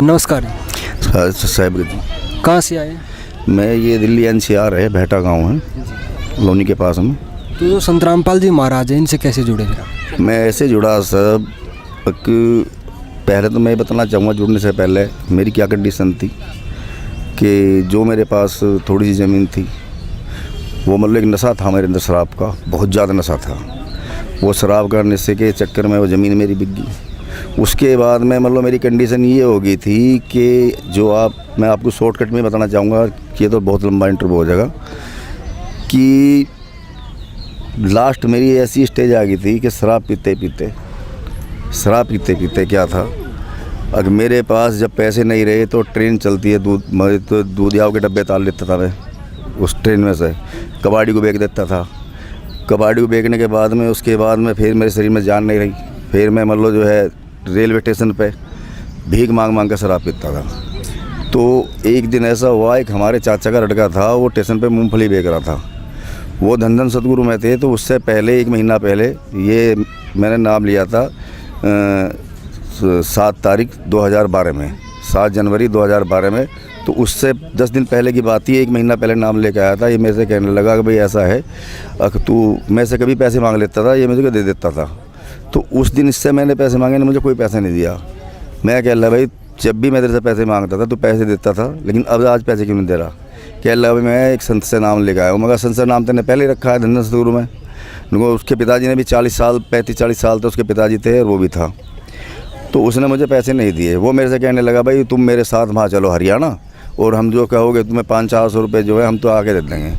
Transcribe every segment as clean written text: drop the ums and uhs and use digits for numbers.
नमस्कार। साहब जी, कहाँ से आए? मैं ये दिल्ली एनसीआर है, भेटा गांव है, लोनी के पास में। तो जो संत रामपाल जी महाराज हैं, इनसे कैसे जुड़े फिर आप? मैं ऐसे जुड़ा साहब कि पहले तो मैं बताना चाहूँगा, जुड़ने से पहले मेरी क्या कंडीशन थी कि जो मेरे पास थोड़ी सी ज़मीन थी वो मतलब एक नशा था मेरे अंदर, शराब का बहुत ज़्यादा नशा था। वो शराब का नशे के चक्कर में वो ज़मीन मेरी बिक गई। उसके बाद में मतलब मेरी कंडीशन ये हो गई थी कि मैं आपको शॉर्टकट में बताना चाहूँगा कि ये तो बहुत लंबा इंटरव्यू हो जाएगा, कि लास्ट मेरी ऐसी स्टेज आ गई थी कि शराब पीते पीते क्या था, अगर मेरे पास जब पैसे नहीं रहे तो ट्रेन चलती है, दूधियाओं के डब्बे ताल लेता था मैं उस ट्रेन में से, कबाड़ी को बेच देता था। कबाड़ी को बेचने के बाद में उसके बाद में फिर मेरे शरीर में जान नहीं रही, फिर मैं मतलब जो है रेलवे स्टेशन पे भीख मांग कर शराब पीता था। तो एक दिन ऐसा हुआ, एक हमारे चाचा का लड़का था, वो स्टेशन पे मूंगफली बेच रहा था। वो धन सतगुरु में थे, तो उससे पहले 1 महीना पहले ये मैंने नाम लिया था 7 तारीख 2012 में, 7 जनवरी 2012 में। तो उससे 10 दिन पहले की बात थी, 1 महीना पहले नाम लेकर आया था। ये मेरे से कहने लगा कि भाई ऐसा है, तू मैं से कभी पैसे मांग लेता था, ये मुझे दे देता था। तो उस दिन इससे मैंने पैसे मांगे, ने मुझे कोई पैसा नहीं दिया। मैं कह रहा भाई जब भी मैं तेरे से पैसे मांगता था तो पैसे देता था, लेकिन अब आज पैसे क्यों नहीं दे रहा? कह रहा भाई मैं एक संत से नाम लेकर आया हूँ। मगर संत से नाम तेने पहले ही रखा है धन सतगुरु में। उसके पिताजी ने भी 35-40 साल तो उसके पिताजी थे और वो भी था। तो उसने मुझे पैसे नहीं दिए। वो मेरे से कहने लगा भाई तुम मेरे साथ वहाँ चलो हरियाणा, और हम जो कहोगे तुम्हें 500-400 रुपये जो है हम तो आके दे देंगे।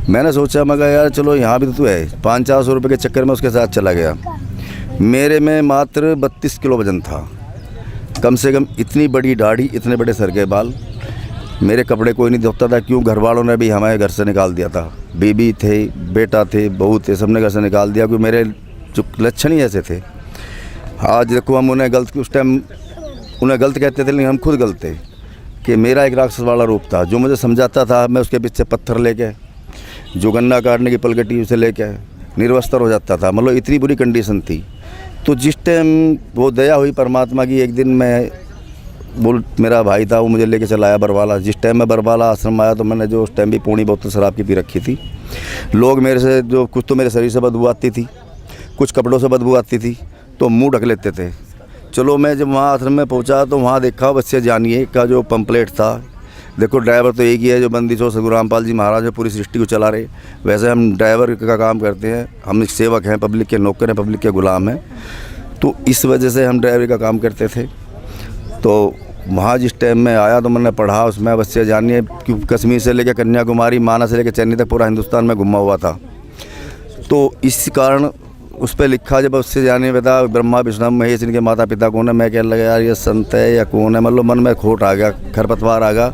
मैंने सोचा मगर यार चलो यहाँ भी तो तू है, 500-400 रुपये के चक्कर में उसके साथ चला गया। मेरे में मात्र 32 किलो वजन था, कम से कम इतनी बड़ी दाढ़ी, इतने बड़े सर के बाल। मेरे कपड़े कोई नहीं धोता था, क्यों घर वालों ने भी हमारे घर से निकाल दिया था। बीबी थे, बेटा थे, बहू थे, सबने घर से निकाल दिया, क्योंकि मेरे जो लक्षण ही ऐसे थे। आज देखो हम उन्हें गलत, उस टाइम उन्हें गलत कहते थे, लेकिन हम खुद गलत थे कि मेरा एक राक्षस वाला रूप था। जो मुझे समझाता था मैं उसके पीछे पत्थर लेके, जो गन्ना काटने की पलगटी उसे लेके निर्वस्त्र हो जाता था। मतलब इतनी बुरी कंडीशन थी। तो जिस टाइम वो दया हुई परमात्मा की, एक दिन मेरा भाई था, वो मुझे लेके चला आया बरवाला। जिस टाइम मैं बरवाला आश्रम आया तो मैंने जो उस टाइम भी पौनी बोतल शराब की पी रखी थी। लोग मेरे से जो कुछ तो मेरे शरीर से बदबू आती थी, कुछ कपड़ों से बदबू आती थी, तो मुंह ढक लेते थे। चलो मैं जब वहाँ आश्रम में पहुँचा तो वहाँ देखा बच्चे जानिए का जो पंपलेट था। देखो ड्राइवर तो एक ही है जो बंदी छोड़ सतगुरु रामपाल जी महाराज पूरी सृष्टि को चला रहे। वैसे हम ड्राइवर का काम करते हैं, हम एक सेवक हैं, पब्लिक के नौकर हैं, पब्लिक के गुलाम हैं। तो इस वजह से हम ड्राइवरी का काम करते थे। तो वहाँ जिस टाइम में आया तो मैंने पढ़ा उसमें बच्चे जानिए कि कश्मीर से लेकर कन्याकुमारी, माना से लेकर चेन्नई तक पूरा हिंदुस्तान में घुमा हुआ था। तो इस कारण उस पर लिखा, जब उससे जाने बता ब्रह्मा विष्णु महेश इनके माता पिता कौन है, मैं कहने लगा यार ये संत है या कौन है। मतलब मन में खोट आ गया, खरपतवार आ गया।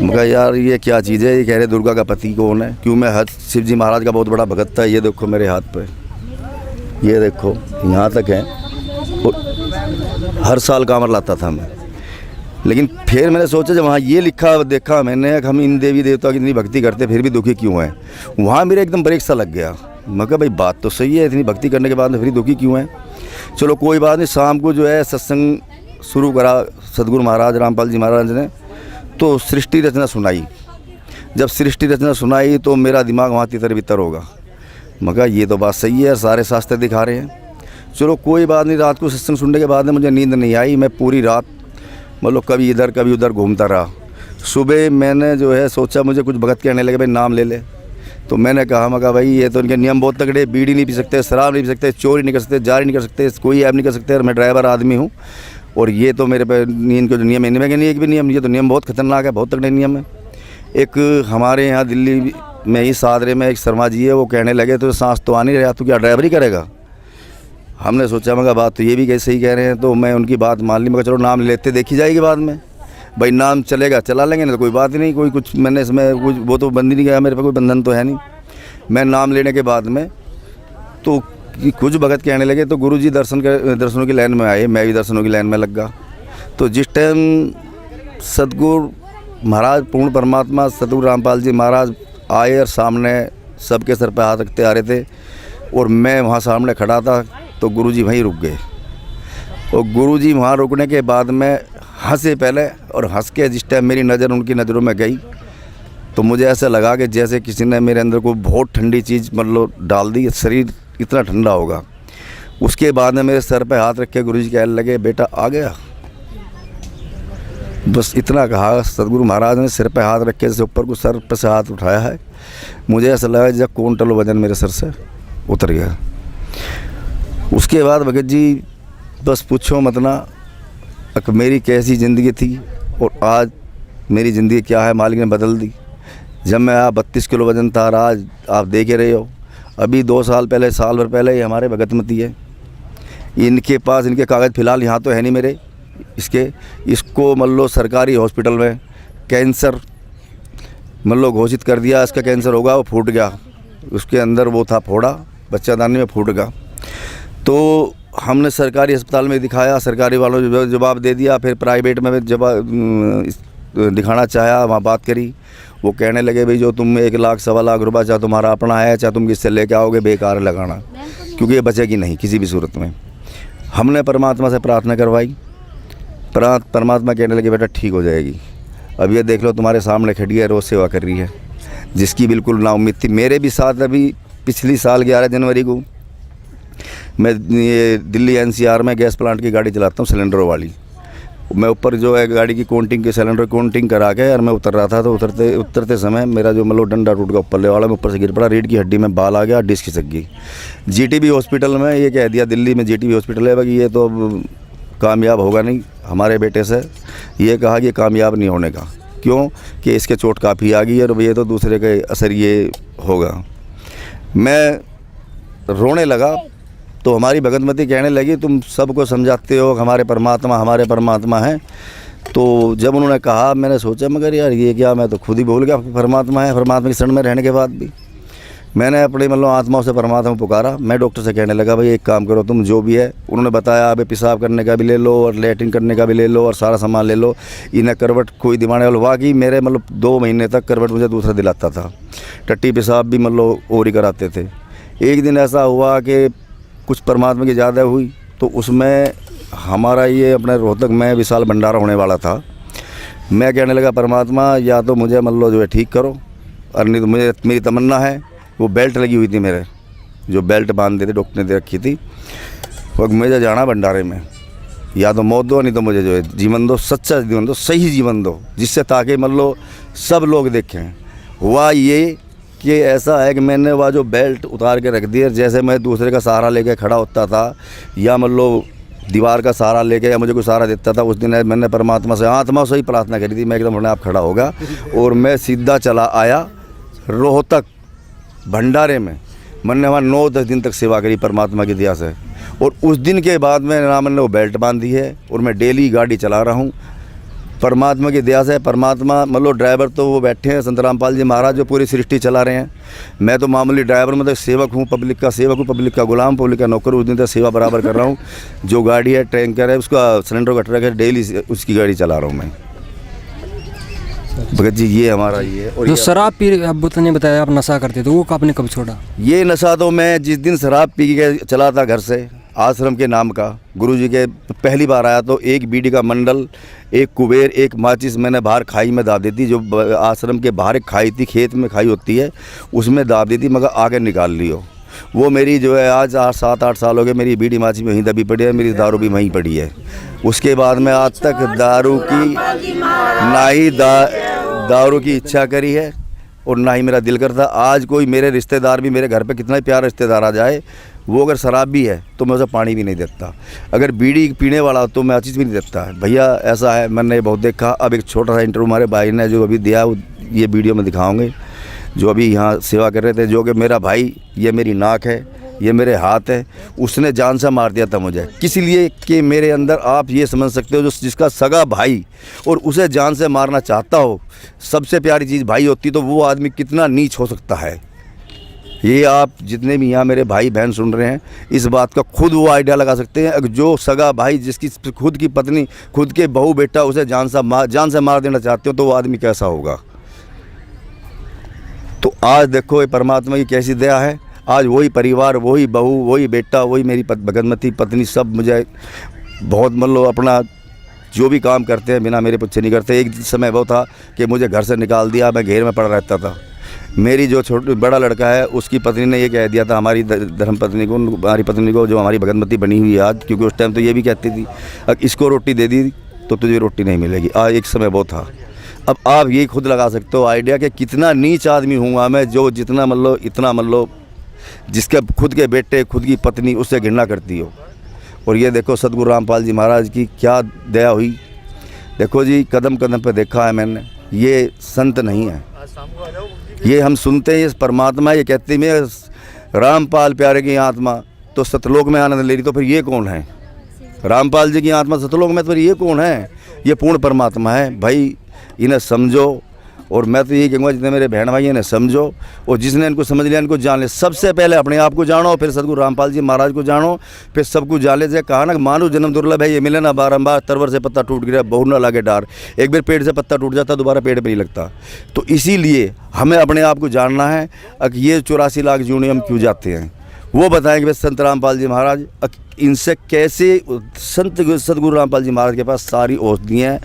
मगर यार ये क्या चीज़ है? ये कह रहे दुर्गा का पति कौन है? क्यों मैं शिव जी महाराज का बहुत बड़ा भगत था। ये देखो मेरे हाथ पे, ये देखो यहाँ तक है। और हर साल कांवर लाता था मैं। लेकिन फिर मैंने सोचा जब वहाँ ये लिखा देखा मैंने, हम इन देवी देवता की इतनी भक्ति करते फिर भी दुखी क्यों हैं? वहाँ मेरे एकदम ब्रेक सा लग गया। मगर भाई बात तो सही है, इतनी भक्ति करने के बाद में फिर दुखी क्यों हैं? चलो कोई बात नहीं। शाम को जो है सत्संग शुरू करा सतगुरु महाराज रामपाल जी महाराज ने, तो सृष्टि रचना सुनाई। जब सृष्टि रचना सुनाई तो मेरा दिमाग वहाँ तितर बितर होगा। मगर ये तो बात सही है, सारे शास्त्र दिखा रहे हैं। चलो कोई बात नहीं। रात को सत्संग सुनने के बाद में मुझे नींद नहीं आई। मैं पूरी रात मतलब कभी इधर कभी उधर घूमता रहा। सुबह मैंने जो है सोचा, मुझे कुछ भगत कहने लगे भाई नाम ले ले। तो मैंने कहा मगर भाई ये तो इनके नियम बहुत तगड़े, बीड़ी नहीं पी सकते, शराब नहीं पी सकते, चोरी नहीं कर सकते, जारी नहीं कर सकते, कोई ऐप नहीं कर सकते। और मैं ड्राइवर आदमी हूँ और ये तो मेरे पे नींद के जो नियम है, इनमें नहीं एक भी नियम, ये तो नियम बहुत खतरनाक है, बहुत तगड़े नियम है। एक हमारे यहाँ दिल्ली में ही सादरे में एक शर्मा जी है, वो कहने लगे तो सांस तो आ नहीं रहा, तू क्या ड्राइवरी करेगा? हमने सोचा मगर बात तो ये भी कैसे ही कह रहे हैं, तो मैं उनकी बात मान ली। मगर चलो नाम लेते देखी जाएगी बाद में, भाई नाम चलेगा चला लेंगे ना तो कोई बात ही नहीं। कोई कुछ मैंने इसमें कुछ वो तो बंदी नहीं गया, मेरे पे कोई बंधन तो है नहीं। मैं नाम लेने के बाद में तो कुछ भगत कहने लगे, तो गुरुजी दर्शनों की लाइन में आए, मैं भी दर्शनों की लाइन में लग गया। तो जिस टाइम सतगुरु महाराज पूर्ण परमात्मा सतगुरु रामपाल जी महाराज आए और सामने सबके सर पे हाथ रखते आ रहे थे और मैं वहाँ सामने खड़ा था, तो गुरुजी वहीं रुक गए। और गुरुजी वहाँ रुकने के बाद में हंसे पहले, और हंस के जिस टाइम मेरी नज़र उनकी नज़रों में गई तो मुझे ऐसा लगा कि जैसे किसी ने मेरे अंदर को बहुत ठंडी चीज़ मतलब डाल दी, शरीर इतना ठंडा होगा। उसके बाद में मेरे सर पे हाथ रख के गुरुजी कहने लगे, बेटा आ गया। बस इतना कहा सदगुरु महाराज ने, सिर पे हाथ रख के से ऊपर को सर पे से हाथ उठाया है। मुझे ऐसा लगा जब क्विंटल वजन मेरे सर से उतर गया। उसके बाद भगत जी बस पूछो मत ना मेरी कैसी ज़िंदगी थी और आज मेरी ज़िंदगी क्या है, मालिक ने बदल दी। जब मैं 32 किलो वजन था, आज आप देख रहे हो। अभी 2 साल पहले, साल भर पहले ये हमारे भगतमती है, इनके पास इनके कागज़ फ़िलहाल यहाँ तो है नहीं मेरे, इसको मान लो सरकारी हॉस्पिटल में कैंसर मान लो घोषित कर दिया, इसका कैंसर होगा। वो फूट गया, उसके अंदर वो था फोड़ा, बच्चादानी में फूट गया। तो हमने सरकारी अस्पताल में दिखाया, सरकारी वालों ने जवाब दे दिया। फिर प्राइवेट में जब दिखाना चाहा, वहाँ बात करी, वो कहने लगे भाई जो तुम 1 लाख सवा लाख रुपया चाहे तुम्हारा अपना है, चाहे तुम किससे लेके आओगे, बेकार लगाना, क्योंकि ये बचेगी नहीं किसी भी सूरत में। हमने परमात्मा से प्रार्थना करवाई, परमात्मा कहने लगे बेटा ठीक हो जाएगी। अब ये देख लो तुम्हारे सामने खड़ी है, रोज़ सेवा कर रही है, जिसकी बिल्कुल नाउम्मीद थी। मेरे भी साथ अभी पिछली साल 11 जनवरी को मैं ये दिल्ली NCR में गैस प्लांट की गाड़ी चलाता हूँ, सिलेंडरों वाली। मैं ऊपर जो है गाड़ी की काउंटिंग के सिलेंडर काउंटिंग करा के और मैं उतर रहा था, तो उतरते समय मेरा जो मतलब डंडा टूट गया ऊपर वाला, मैं ऊपर से गिर पड़ा, रीढ़ की हड्डी में बाल आ गया, डिस्क खिसक गई। GTB हॉस्पिटल में ये कह दिया, दिल्ली में GTB हॉस्पिटल है कि ये तो कामयाब होगा नहीं। हमारे बेटे से ये कहा कि कामयाब नहीं होने का, क्यों कि इसके चोट काफ़ी आ गई है और ये तो दूसरे के असर ये होगा। मैं रोने लगा तो हमारी भगतमती कहने लगी तुम सबको समझाते हो हमारे परमात्मा हैं। तो जब उन्होंने कहा मैंने सोचा मगर यार ये क्या, मैं तो खुद ही भूल गया परमात्मा है। परमात्मा की शरण में रहने के बाद भी मैंने अपनी मतलब आत्माओं से परमात्मा पुकारा। मैं डॉक्टर से कहने लगा भाई एक काम करो, तुम जो भी है, उन्होंने बताया अभी पेशाब करने का भी ले लो और लैट्रिन करने का भी ले लो और सारा सामान ले लो, इन्हें करवट कोई दिमाने वाला। वाकई मेरे मतलब 2 महीने तक करवट मुझे दूसरा दिलाता था, टट्टी पेशाब भी मतलब और ही कराते थे। एक दिन ऐसा हुआ कि कुछ परमात्मा की ज़्यादा हुई, तो उसमें हमारा ये अपने रोहतक में विशाल भंडारा होने वाला था। मैं कहने लगा परमात्मा या तो मुझे मतलब जो है ठीक करो, और नहीं तो मुझे मेरी तमन्ना है, वो बेल्ट लगी हुई थी मेरे, जो बेल्ट बांध देते डॉक्टर ने दे रखी थी, वो मुझे जाना भंडारे में, या तो मौत दो नहीं तो मुझे जो है जीवन दो, सच्चा जीवन दो, सही जीवन दो, जिससे ताकि मतलब सब लोग देखें। हुआ ये कि ऐसा है कि मैंने वह जो बेल्ट उतार के रख दिया, जैसे मैं दूसरे का सहारा लेके खड़ा होता था या मतलब दीवार का सहारा लेके या मुझे कोई सहारा देता था, उस दिन मैंने परमात्मा से आत्मा से ही प्रार्थना करी थी, मैं एकदम अपने आप खड़ा होगा और मैं सीधा चला आया रोहतक भंडारे में। मैंने वहाँ 9-10 दिन तक सेवा करी परमात्मा की दया से, और उस दिन के बाद में ना मैंने वो बेल्ट बांधी है और मैं डेली गाड़ी चला रहा हूँ परमात्मा की दया से। परमात्मा मतलब ड्राइवर तो वो बैठे हैं संत रामपाल जी महाराज जो पूरी सृष्टि चला रहे हैं, मैं तो मामूली ड्राइवर मतलब सेवक हूँ, पब्लिक का सेवक हूँ, पब्लिक का गुलाम, पब्लिक का नौकर। उस दिन तक सेवा बराबर कर रहा हूँ। जो गाड़ी है टैंकर है, उसका सिलेंडर का ट्रक है, डेली उसकी गाड़ी चला रहा हूँ मैं। भगत जी ये हमारा ये है। और जो शराब पी अब ने बताया आप नशा करते थे, वो आपने कब छोड़ा? ये नशा तो मैं जिस दिन शराब पी के चला था घर से, आश्रम के नाम का गुरुजी के पहली बार आया, तो एक बीड़ी का मंडल, एक कुबेर, एक माचिस मैंने बाहर खाई में दाब दी थी। जो आश्रम के बाहर एक खाई थी, खेत में खाई होती है, उसमें दाब दी थी, मगर आगे निकाल लियो। वो मेरी जो है आज 7-8 साल हो गए, मेरी बीड़ी माची में वहीं दबी पड़ी है, मेरी दारू भी वहीं पड़ी है। उसके बाद में आज तक दारू की ना ही दारू की इच्छा करी है और ना ही मेरा दिल करता। आज कोई मेरे रिश्तेदार भी, मेरे घर पे कितना ही प्यारा रिश्तेदार आ जाए, वो अगर शराब भी है तो मैं उसे पानी भी नहीं देता, अगर बीड़ी पीने वाला तो मैं चीज़ भी नहीं देता है। भैया ऐसा है, मैंने बहुत देखा। अब एक छोटा सा इंटरव्यू हमारे भाई ने जो अभी दिया, ये वीडियो में दिखाओगे, जो अभी यहाँ सेवा कर रहे थे, जो कि मेरा भाई, ये मेरी नाक है, ये मेरे हाथ है, उसने जान से मार दिया था मुझे। किस लिए कि मेरे अंदर आप ये समझ सकते हो, जो जिसका सगा भाई और उसे जान से मारना चाहता हो, सबसे प्यारी चीज़ भाई होती, तो वो आदमी कितना नीच हो सकता है। ये आप जितने भी यहाँ मेरे भाई बहन सुन रहे हैं, इस बात का खुद वो आइडिया लगा सकते हैं। जो सगा भाई, जिसकी खुद की पत्नी, खुद के बहू बेटा उसे जान से मार देना चाहते हो, तो वो आदमी कैसा होगा। तो आज देखो ये परमात्मा की कैसी दया है। आज वही परिवार, वही बहू, वही बेटा, वही मेरी भगतमती पत्नी, सब मुझे बहुत मतलब अपना जो भी काम करते हैं बिना मेरे पूछे नहीं करते। एक समय वो था कि मुझे घर से निकाल दिया, मैं घेर में पड़ा रहता था। मेरी जो बड़ा लड़का है उसकी पत्नी ने ये कह दिया था हमारी धर्म पत्नी को, हमारी पत्नी को, जो हमारी भगतमती बनी हुई है आज, क्योंकि उस टाइम तो ये भी कहती थी अगर इसको रोटी दे दी तो तुझे रोटी नहीं मिलेगी। आज एक समय वो था। अब आप ये खुद लगा सकते हो आइडिया कि कितना नीच आदमी हूँगा मैं, जो जितना इतना जिसके खुद के बेटे, खुद की पत्नी उससे घृणा करती हो। और ये देखो सतगुरु रामपाल जी महाराज की क्या दया हुई। देखो जी, कदम कदम पे देखा है मैंने, ये संत नहीं है, ये हम सुनते हैं ये परमात्मा। ये कहते मैं रामपाल प्यारे की आत्मा तो सतलोक में आनंद ले रही, तो फिर ये कौन है? रामपाल जी की आत्मा सतलोक में, तो फिर ये कौन है? ये पूर्ण परमात्मा है भाई। इन्हें समझो, और मैं तो यही कहूँगा जितने मेरे बहन भाई इन्हें समझो, और जिसने इनको समझ लिया इनको जान ले। सबसे पहले अपने आप को जानो, फिर सतगुरु रामपाल जी महाराज को जानो, फिर सब कुछ जान ले। जैसे कहा ना, मानो जन्म दुर्लभ है, ये मिले ना बारंबार। तरवर से पत्ता टूट गिरा बहुत ना लागे डार। एक बार पेड़ से पत्ता टूट जाता दोबारा पेड़ पर नहीं लगता। तो इसीलिए हमें अपने आप को जानना है कि ये 84 लाख जूने हम क्यों जाते हैं, वो बताएंगे भाई संत रामपाल जी महाराज। इनसे कैसे सतगुरु रामपाल जी महाराज के पास सारी औषधियाँ हैं,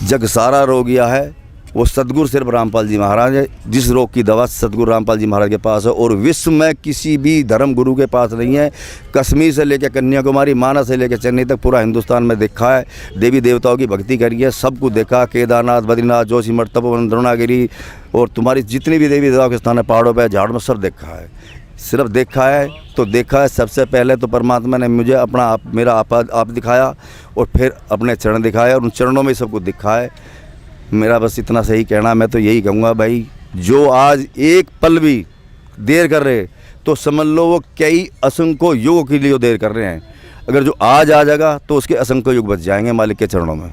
जग सारा रोग गया है, वो सतगुरु सिर्फ रामपाल जी महाराज है। जिस रोग की दवा सतगुरु रामपाल जी महाराज के पास है, और विश्व में किसी भी धर्म गुरु के पास नहीं है। कश्मीर से लेकर कन्याकुमारी, मानस से लेकर चेन्नई तक पूरा हिंदुस्तान में देखा है। देवी देवताओं की भक्ति करी है, सब कुछ देखा। केदारनाथ, बद्रीनाथ, जोशीमठ, तपोवन, द्रोणागिरी और तुम्हारी जितनी भी देवी देवताओं के स्थान है, पहाड़ों पर, झाड़ में, सब देखा है। सिर्फ देखा है तो देखा है। सबसे पहले तो परमात्मा ने मुझे अपना मेरा आप दिखाया, और फिर अपने चरण दिखाए, और उन चरणों में सब कुछ दिखा है। मेरा बस इतना सही कहना। मैं तो यही कहूँगा भाई, जो आज एक पल भी देर कर रहे तो समझ लो वो कई असंख्य युगों के लिए देर कर रहे हैं। अगर जो आज आ जाएगा तो उसके असंख्य युग बच जाएंगे मालिक के चरणों में।